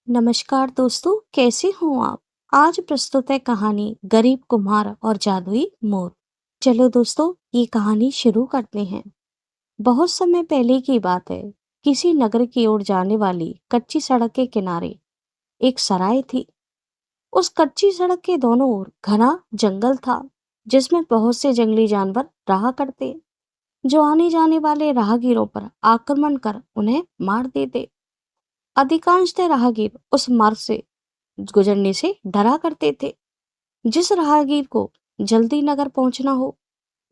नमस्कार दोस्तों, कैसे हो आप? आज प्रस्तुत है कहानी गरीब कुम्हार और जादुई मोर। चलो दोस्तों, ये कहानी शुरू करते हैं। बहुत समय पहले की बात है। किसी नगर की ओर जाने वाली कच्ची सड़क के किनारे एक सराय थी। उस कच्ची सड़क के दोनों ओर घना जंगल था, जिसमें बहुत से जंगली जानवर रहा करते, जो आने जाने वाले राहगीरों पर आक्रमण कर उन्हें मार देते। अधिकांशतः राहगीर उस मार्ग से गुजरने से डरा करते थे। जिस राहगीर को जल्दी नगर पहुंचना हो,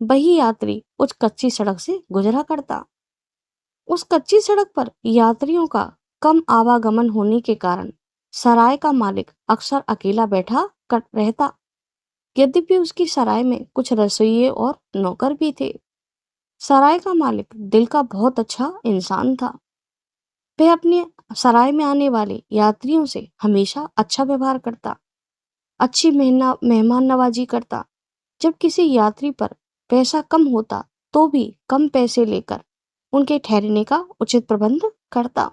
वही यात्री उस कच्ची सड़क से गुजरा करता। उस कच्ची सड़क पर यात्रियों का कम आवागमन होने के कारण सराय का मालिक अक्सर अकेला बैठा कर रहता। यद्यपि उसकी सराय में कुछ रसोइये और नौकर भी थे। सराय का मालिक दिल का बहुत अच्छा इंसान था। वह अपने सराय में आने वाले यात्रियों से हमेशा अच्छा व्यवहार करता, अच्छी मेहमान नवाजी करता। जब किसी यात्री पर पैसा कम होता, तो भी कम पैसे लेकर उनके ठहरने का उचित प्रबंध करता।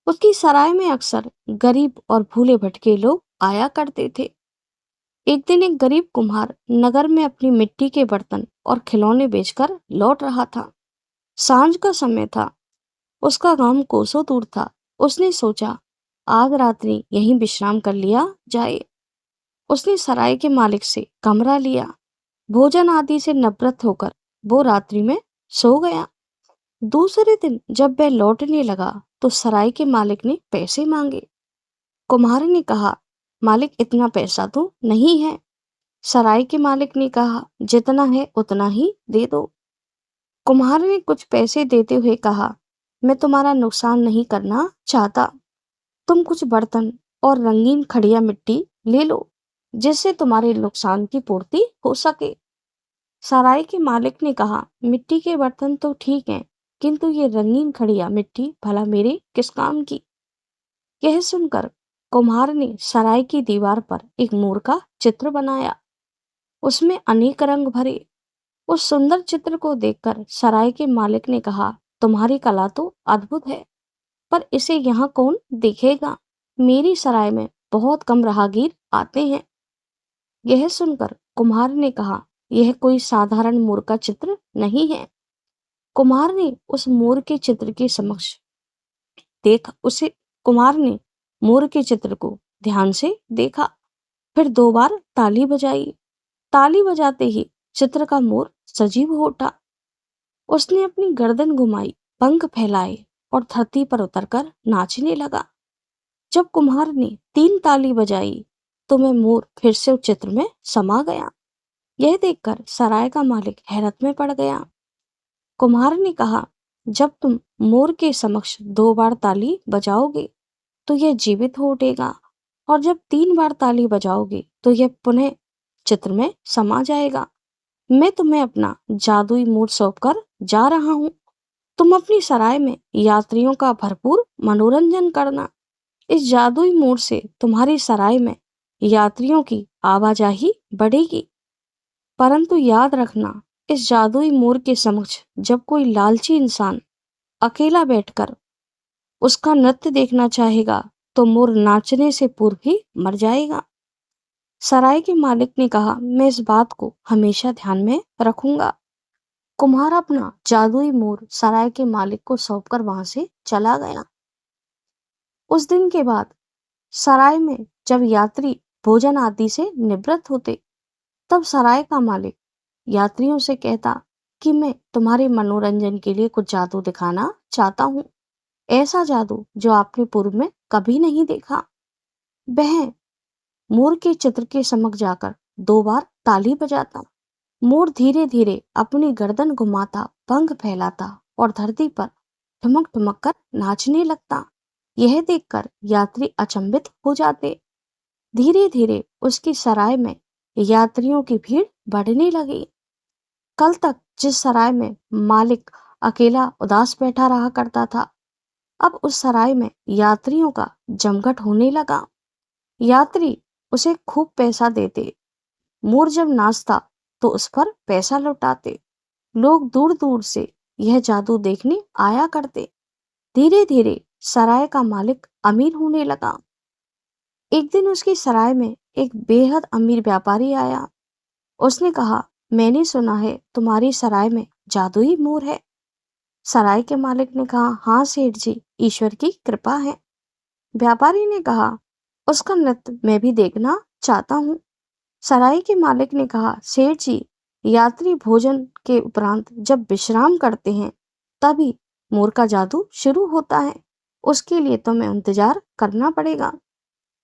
उसकी सराय में अक्सर गरीब और भूले भटके लोग आया करते थे। एक दिन एक गरीब कुम्हार नगर में अपनी मिट्टी के बर्तन और खिलौने बेचकर लौट रहा था। सांझ का समय था। उसका गांव कोसों दूर था। उसने सोचा, आज रात्रि यहीं विश्राम कर लिया जाए। उसने सराय के मालिक से कमरा लिया। भोजन आदि से नवरत होकर वो रात्रि में सो गया। दूसरे दिन जब वह लौटने लगा, तो सराय के मालिक ने पैसे मांगे। कुम्हार ने कहा, मालिक इतना पैसा तो नहीं है। सराय के मालिक ने कहा, जितना है उतना ही दे दो। कुम्हार ने कुछ पैसे देते हुए कहा, मैं तुम्हारा नुकसान नहीं करना चाहता। तुम कुछ बर्तन और रंगीन खड़िया मिट्टी ले लो, जिससे तुम्हारे नुकसान की पूर्ति हो सके। सराय के मालिक ने कहा, मिट्टी के बर्तन तो ठीक हैं, किंतु ये रंगीन खड़िया मिट्टी भला मेरे किस काम की? यह सुनकर कुम्हार ने सराय की दीवार पर एक मोर का चित्र बनाया। उसमें अनेक रंग भरे। उस सुंदर चित्र को देखकर सराय के मालिक ने कहा, तुम्हारी कला तो अद्भुत है, पर इसे यहाँ कौन देखेगा? मेरी सराय में बहुत कम राहगीर आते हैं। यह सुनकर कुम्हार ने कहा, यह कोई साधारण मोर का चित्र नहीं है। कुम्हार ने उस मोर के चित्र के समक्ष देख उसे कुम्हार ने मोर के चित्र को ध्यान से देखा। फिर 2 बार ताली बजाई। ताली बजाते ही चित्र का मोर सजीव हो उठा। उसने अपनी गर्दन घुमाई, पंख फैलाए और धरती पर उतरकर नाचने लगा। जब कुम्हार ने 3 ताली बजाई, तो मैं मोर फिर से उस चित्र में समा गया। यह देखकर सराय का मालिक हैरत में पड़ गया। कुम्हार ने कहा, जब तुम मोर के समक्ष 2 बार ताली बजाओगे, तो यह जीवित हो उठेगा, और जब 3 बार ताली बजाओगे, तो यह पुनः चित्र में समा जाएगा। मैं तुम्हें अपना जादुई मोर सौंप कर जा रहा हूँ। तुम अपनी सराय में यात्रियों का भरपूर मनोरंजन करना। इस जादुई मोर से तुम्हारी सराय में यात्रियों की आवाजाही बढ़ेगी। परंतु याद रखना, इस जादुई मोर के समक्ष जब कोई लालची इंसान अकेला बैठकर उसका नृत्य देखना चाहेगा, तो मोर नाचने से पूर्व ही मर जाएगा। सराय के मालिक ने कहा, मैं इस बात को हमेशा ध्यान में रखूंगा। कुम्हार अपना जादुई मोर सराय के मालिक को सौंपकर वहां से चला गया। उस दिन के बाद सराय में जब यात्री भोजन आदि से निवृत्त होते, तब सराय का मालिक यात्रियों से कहता कि मैं तुम्हारे मनोरंजन के लिए कुछ जादू दिखाना चाहता हूँ। ऐसा जादू जो आपने पूर्व में कभी नहीं देखा। वह मोर के चित्र के समक्ष जाकर 2 बार ताली बजाता। मोर धीरे धीरे अपनी गर्दन घुमाता, पंख फैलाता और धरती पर ठुमक ठुमक कर नाचने लगता। यह देखकर यात्री अचंभित हो जाते। धीरे धीरे उसकी सराय में यात्रियों की भीड़ बढ़ने लगी। कल तक जिस सराय में मालिक अकेला उदास बैठा रहा करता था, अब उस सराय में यात्रियों का जमघट होने लगा। यात्री उसे खूब पैसा देते। मोर जब नाचता, तो उस पर पैसा लौटाते। लोग दूर दूर से यह जादू देखने आया करते। धीरे धीरे सराय का मालिक अमीर होने लगा। एक दिन उसकी सराय में एक बेहद अमीर व्यापारी आया। उसने कहा, मैंने सुना है तुम्हारी सराय में जादुई मोर है। सराय के मालिक ने कहा, हाँ सेठ जी, ईश्वर की कृपा है। व्यापारी ने कहा, उसका नृत्य मैं भी देखना चाहता हूँ। सराय के मालिक ने कहा, सेठ जी, यात्री भोजन के उपरांत जब विश्राम करते हैं तभी मोर का जादू शुरू होता है। उसके लिए तो मैं इंतजार करना पड़ेगा।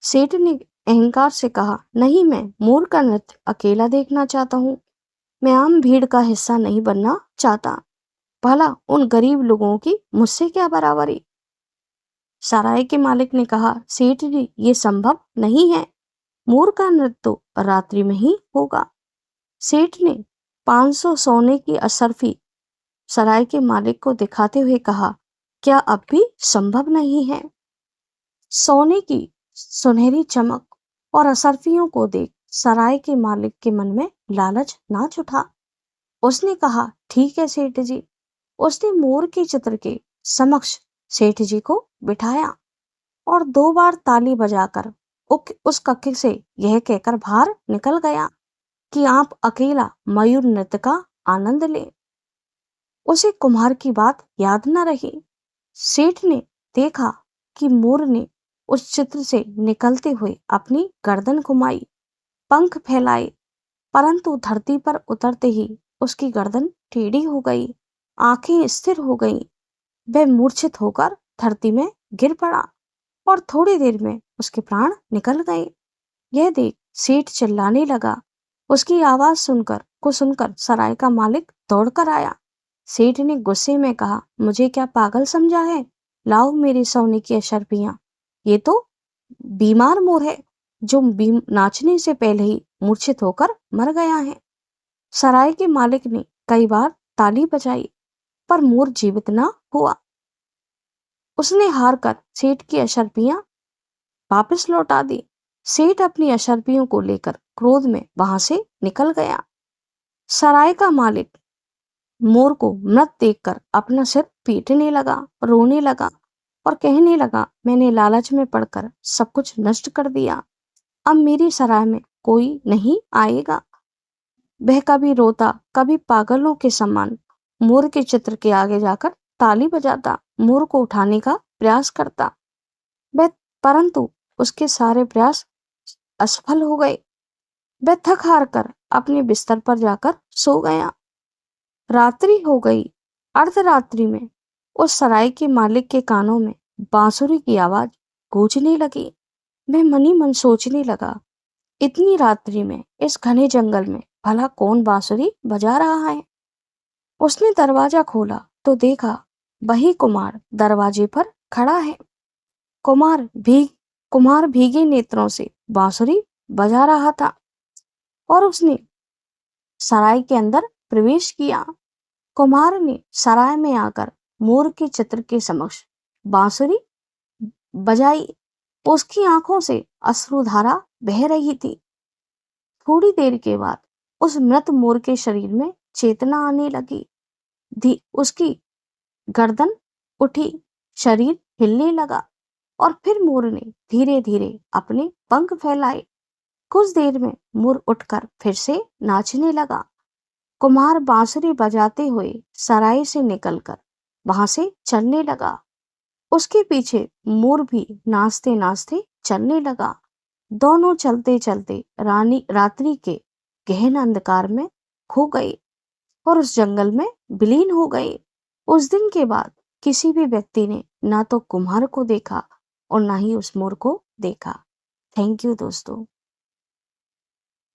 सेठ ने अहंकार से कहा, नहीं, मैं मोर का नृत्य अकेला देखना चाहता हूँ। मैं आम भीड़ का हिस्सा नहीं बनना चाहता। भला उन गरीब लोगों की मुझसे क्या बराबरी। सराय के मालिक ने कहा, सेठ जी, ये संभव नहीं है। मोर का नृत्य तो रात्रि में ही होगा। सेठ ने 500 सोने की असरफी सराय के मालिक को दिखाते हुए कहा, क्या अब भी संभव नहीं है। सोने की सुनहरी चमक और असरफियों को देख सराय के मालिक के मन में लालच नाच उठा। उसने कहा, ठीक है सेठ जी। उसने मोर के चित्र के समक्ष सेठ जी को बिठाया और 2 बार ताली बजाकर उस कक्ष से यह कहकर बाहर निकल गया कि आप अकेला मयूर नृत्य का आनंद लें। उसे कुम्हार की बात याद न रही। सेठ ने देखा कि मोर ने उस चित्र से निकलते हुए अपनी गर्दन घुमाई, पंख फैलाए, परंतु धरती पर उतरते ही उसकी गर्दन टेढ़ी हो गई, आंखें स्थिर हो गईं। वह मूर्छित होकर धरती में गिर पड़ा और थोड़ी देर में उसके प्राण निकल गए। यह देख सेठ चिल्लाने लगा। उसकी आवाज सुनकर सराय का मालिक दौड़कर आया। सेठ ने गुस्से में कहा, मुझे क्या पागल समझा है? लाओ मेरी सोने की अशर्फियां। ये तो बीमार मोर है जो नाचने से पहले ही मूर्छित होकर मर गया है। सराय के मालिक ने कई बार ताली बजाई पर मोर जीवित न हुआ। उसने हार कर सेठ की अशर्फियां वापस लौटा दी। सेठ अपनी अशर्फियों को लेकर क्रोध में वहां से निकल गया। सराय का मालिक मोर को मृत देखकर अपना सिर पीटने लगा, रोने लगा और कहने लगा, मैंने लालच में पड़कर सब कुछ नष्ट कर दिया। अब मेरी सराय में कोई नहीं आएगा। वह कभी रोता, कभी पागलों के समान मोर के चित्र के आगे जाकर ताली बजाता, मोर को उठाने का प्रयास करता। वह परंतु उसके सारे प्रयास असफल हो गए। वह थक हार कर अपने बिस्तर पर जाकर सो गया। रात्रि हो गई। अर्धरात्रि में उस सराय के मालिक के कानों में बांसुरी की आवाज गूंजने लगी। वह मनी मन सोचने लगा, इतनी रात्रि में इस घने जंगल में भला कौन बांसुरी बजा रहा है। उसने दरवाजा खोला तो देखा वही कुमार दरवाजे पर खड़ा है। कुमार भीगे नेत्रों से बांसुरी बजा रहा था और उसने सराय के अंदर प्रवेश किया। कुमार ने सराय में आकर मोर के चित्र के समक्ष बांसुरी बजाई। उसकी आंखों से अश्रुधारा बह रही थी। थोड़ी देर के बाद उस मृत मोर के शरीर में चेतना आने लगी। उसकी गर्दन उठी, शरीर हिलने लगा और फिर मोर ने धीरे धीरे अपने पंख फैलाए। कुछ देर में मोर उठकर फिर से नाचने लगा। कुम्हार बांसुरी बजाते हुए सराय से निकलकर वहां से चलने लगा। उसके पीछे मोर भी नाचते नाचते चलने लगा। दोनों चलते चलते रात्रि के गहन अंधकार में खो गए और उस जंगल में विलीन हो गए। उस दिन के बाद किसी भी व्यक्ति ने ना तो कुम्हार को देखा और ना ही उस मोर को देखा। थैंक यू दोस्तों।